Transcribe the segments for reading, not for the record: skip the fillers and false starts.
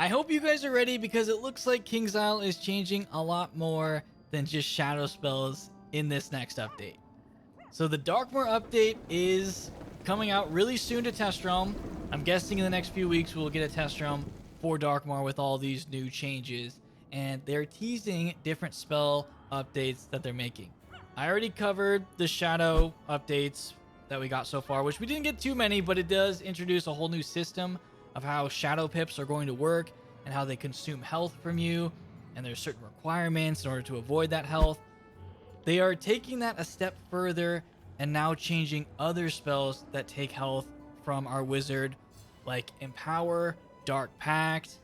I hope you guys are ready because it looks like King's Isle is changing a lot more than just shadow spells in this next update. So the Darkmoor update is coming out really soon to Test Realm. I'm guessing in the next few weeks we'll get a Test Realm for Darkmoor with all these new changes. And they're teasing different spell updates that they're making. I already covered the shadow updates that we got so far, which we didn't get too many, but it does introduce a whole new system of how shadow pips are going to work and how they consume health from you. And there's certain requirements in order to avoid that health. They are taking that a step further and now changing other spells that take health from our wizard, like Empower, Dark Pact,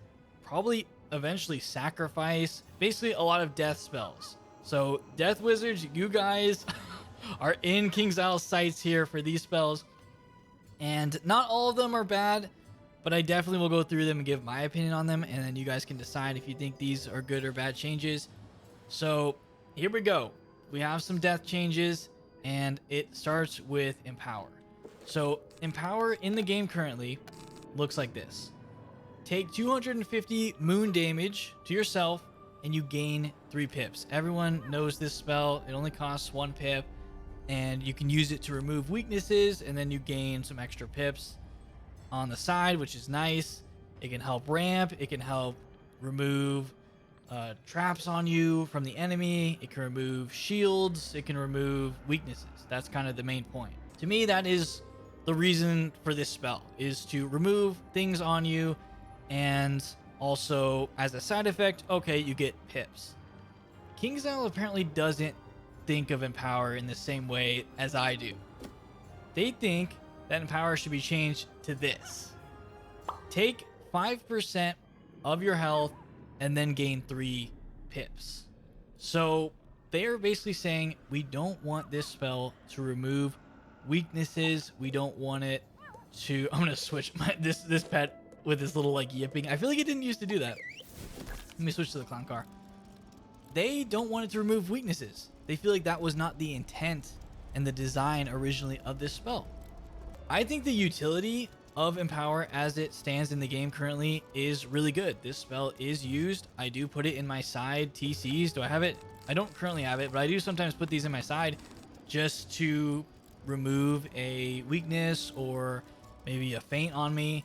probably eventually Sacrifice, basically a lot of death spells. So Death Wizards, you guys are in King's Isle sights here for these spells. And not all of them are bad, but I definitely will go through them and give my opinion on them, and then you guys can decide if you think these are good or bad changes. So here we go. We have some death changes, and it starts with Empower. So Empower in the game currently looks like this. Take 250 moon damage to yourself, and you gain 3 pips. Everyone knows this spell. It only costs 1 pip, and you can use it to remove weaknesses, and then you gain some extra pips on the side, which is nice. It can help ramp. It can help remove traps on you from the enemy. It can remove shields. It can remove weaknesses. That's kind of the main point. To me, that is the reason for this spell, is to remove things on you, and also as a side effect, okay, you get pips. King's Isle apparently doesn't think of Empower in the same way as I do. They think that Empower should be changed to this. Take 5% of your health and then gain 3 pips. So they're basically saying we don't want this spell to remove weaknesses. We don't want it to... I'm gonna switch this pet with this little like yipping. I feel like it didn't used to do that. Let me switch to the clown car. They don't want it to remove weaknesses. They feel like that was not the intent and the design originally of this spell. I think the utility of Empower as it stands in the game currently is really good. This spell is used. I do put it in my side TCs. Do I have it? I don't currently have it, but I do sometimes put these in my side just to remove a weakness or maybe a feint on me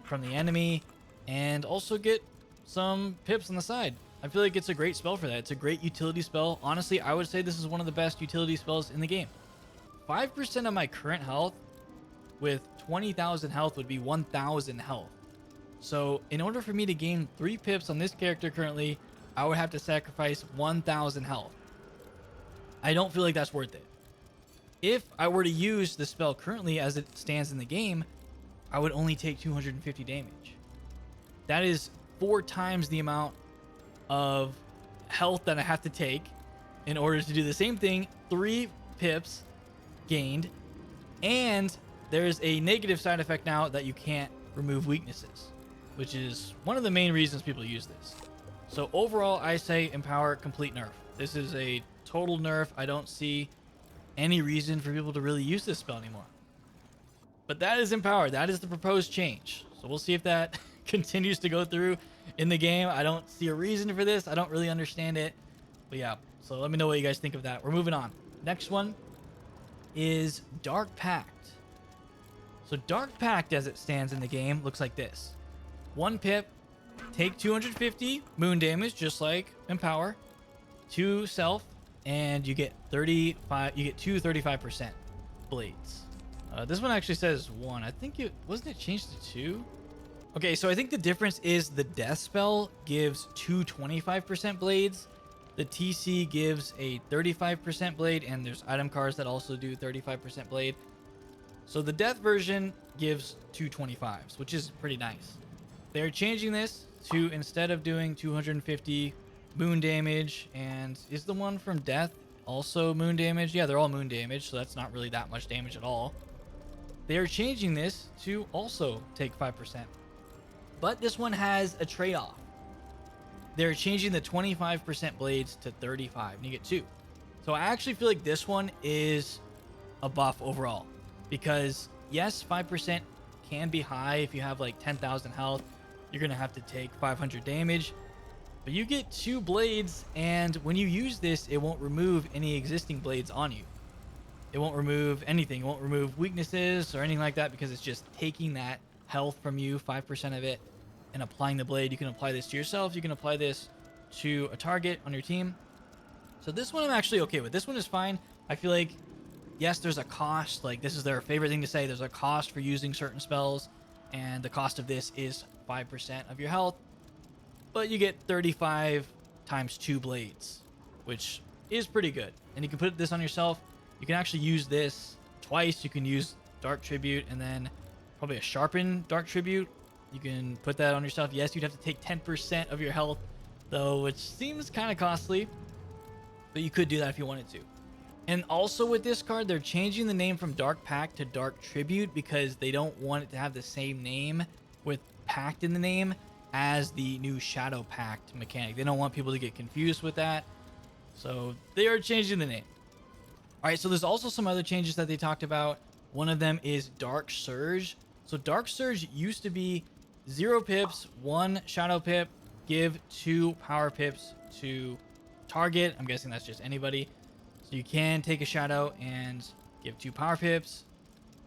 from the enemy, and also get some pips on the side. I feel like it's a great spell for that. It's a great utility spell. Honestly, I would say this is one of the best utility spells in the game. 5% of my current health with 20,000 health would be 1,000 health. So in order for me to gain 3 pips on this character currently, I would have to sacrifice 1,000 health. I don't feel like that's worth it. If I were to use the spell currently as it stands in the game, I would only take 250 damage. That is 4 times the amount of health that I have to take in order to do the same thing. 3 pips gained, and there's a negative side effect now that you can't remove weaknesses, which is one of the main reasons people use this. So overall, I say Empower complete nerf. This is a total nerf. I don't see any reason for people to really use this spell anymore. But that is Empower. That is the proposed change. So we'll see if that continues to go through in the game. I don't see a reason for this. I don't really understand it. But yeah, so let me know what you guys think of that. We're moving on. Next one is Dark Pact. So Dark Pact as it stands in the game looks like this. 1 pip, take 250 moon damage, just like Empower, to self, and you get 35. You get 2 35% blades. This one actually says 1. I think it wasn't it changed to 2. Okay, so I think the difference is the death spell gives 2 25% blades. The TC gives a 35% blade, and there's item cards that also do 35% blade. So the death version gives 2 25s, which is pretty nice. They're changing this to, instead of doing 250 moon damage, and is the one from death also moon damage? Yeah, they're all moon damage, so that's not really that much damage at all. They are changing this to also take 5%. But this one has a trade-off. They're changing the 25% blades to 35, and you get 2. So I actually feel like this one is a buff overall. Because, yes, 5% can be high if you have like 10,000 health. you're going to have to take 500 damage. But you get 2 blades, and when you use this, it won't remove any existing blades on you. It won't remove anything. It won't remove weaknesses or anything like that, because it's just taking that health from you, 5% of it, and applying the blade. You can apply this to yourself. You can apply this to a target on your team. So this one I'm actually okay with. This one is fine. I feel like, yes, there's a cost. Like, this is their favorite thing to say. There's a cost for using certain spells, and the cost of this is 5% of your health. But you get 35 times 2 blades, which is pretty good. And you can put this on yourself. You can actually use this twice. You can use Dark Tribute and then probably a sharpened Dark Tribute. You can put that on yourself. Yes, you'd have to take 10% of your health, though, which seems kind of costly. But you could do that if you wanted to. And also with this card, they're changing the name from Dark Pact to Dark Tribute because they don't want it to have the same name with Pact in the name as the new Shadow Pact mechanic. They don't want people to get confused with that. So they are changing the name. All right, so there's also some other changes that they talked about. One of them is Dark Surge. So Dark Surge used to be 0 pips, 1 Shadow Pip, give 2 Power Pips to target. I'm guessing that's just anybody. So you can take a Shadow and give 2 Power Pips.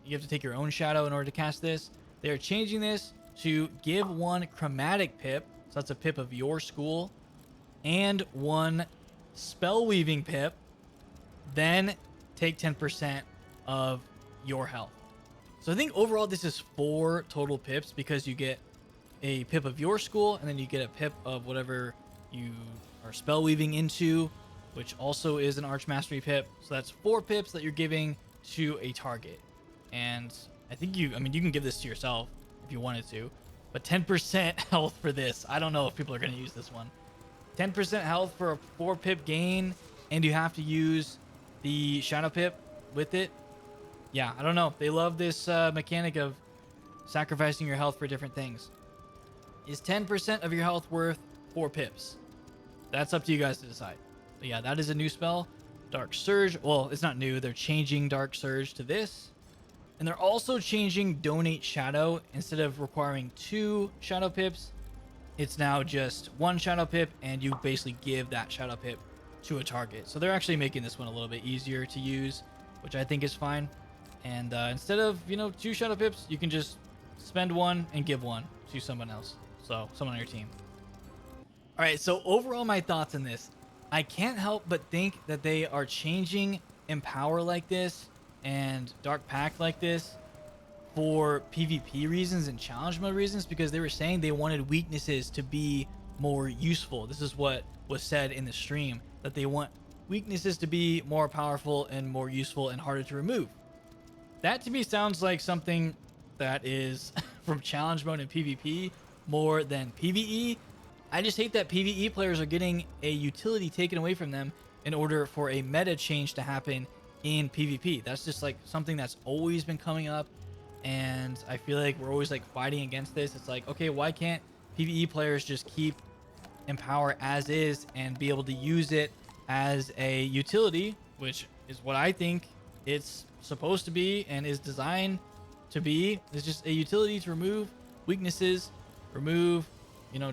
You have to take your own Shadow in order to cast this. They're changing this to give 1 Chromatic Pip. So that's a pip of your school. And 1 Spell Weaving Pip. Then take 10% of your health. So I think overall this is 4 total pips, because you get a pip of your school, and then you get a pip of whatever you are spell weaving into, which also is an Arch Mastery pip. So that's 4 pips that you're giving to a target. And I think you can give this to yourself if you wanted to, but 10% health for this. I don't know if people are going to use this one. 10% health for a 4 pip gain, and you have to use the Shadow Pip with it. Yeah, I don't know. They love this mechanic of sacrificing your health for different things. Is 10% of your health worth 4 pips? That's up to you guys to decide. But yeah, that is a new spell. Dark Surge. Well, it's not new. They're changing Dark Surge to this. And they're also changing Donate Shadow. Instead of requiring 2 Shadow Pips, it's now just 1 Shadow Pip, and you basically give that Shadow Pip to a target. So they're actually making this one a little bit easier to use, which I think is fine. And instead of 2 Shadow Pips, you can just spend 1 and give 1 to someone else, so someone on your team. All right, so overall my thoughts on this, I can't help but think that they are changing Empower like this and Dark Pact like this for PvP reasons and challenge mode reasons, because they were saying they wanted weaknesses to be more useful. This is what was said in the stream, that they want weaknesses to be more powerful and more useful and harder to remove. That to me sounds like something that is from challenge mode and PvP more than PvE. I just hate that PvE players are getting a utility taken away from them in order for a meta change to happen in PvP. That's just like something that's always been coming up, and I feel like we're always like fighting against this. It's like, okay, why can't PvE players just keep Empower as is and be able to use it as a utility, which is what I think it's supposed to be and is designed to be. It's just a utility to remove weaknesses, remove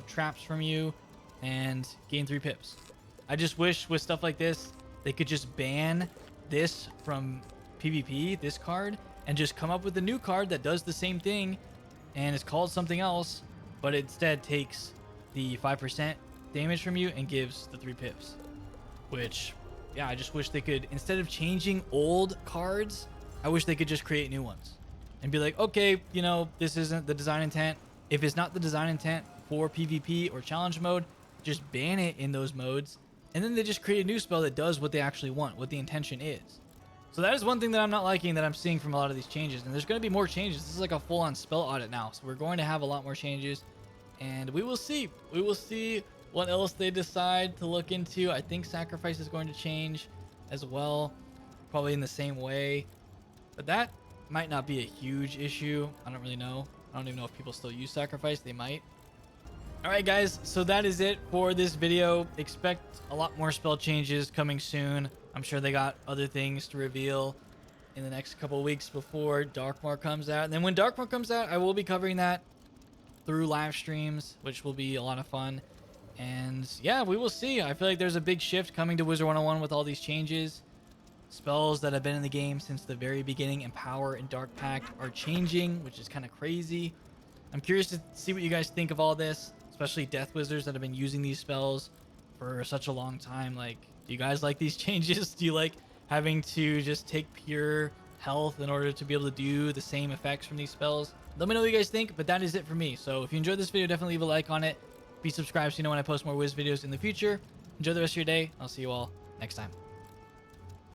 traps from you, and gain 3 pips. I just wish with stuff like this they could just ban this from PvP, this card, and just come up with a new card that does the same thing and is called something else, but instead takes the 5% damage from you and gives the 3 pips. Which, yeah, I just wish they could, instead of changing old cards, I wish they could just create new ones and be like, okay, this isn't the design intent. If it's not the design intent for PvP or challenge mode, just ban it in those modes, and then they just create a new spell that does what they actually want, what the intention is. So that is one thing that I'm not liking that I'm seeing from a lot of these changes, and there's going to be more changes. This is like a full-on spell audit now, so we're going to have a lot more changes, and we will see. We will see what else they decide to look into. I think Sacrifice is going to change as well, probably in the same way, but that might not be a huge issue. I don't really know. I don't even know if people still use Sacrifice. They might. All right, guys, so that is it for this video. Expect a lot more spell changes coming soon. I'm sure they got other things to reveal in the next couple of weeks before Darkmoor comes out. And then when Darkmoor comes out, I will be covering that through live streams, which will be a lot of fun. And yeah, we will see. I feel like there's a big shift coming to Wizard 101 with all these changes. Spells that have been in the game since the very beginning, Empower and Dark Pact, are changing, which is kind of crazy. I'm curious to see what you guys think of all this, especially Death Wizards that have been using these spells for such a long time. Like, do you guys like these changes? Do you like having to just take pure health in order to be able to do the same effects from these spells? Let me know what you guys think, but that is it for me. So if you enjoyed this video, definitely leave a like on it. Be subscribed so you know when I post more Wiz videos in the future. Enjoy the rest of your day. I'll see you all next time.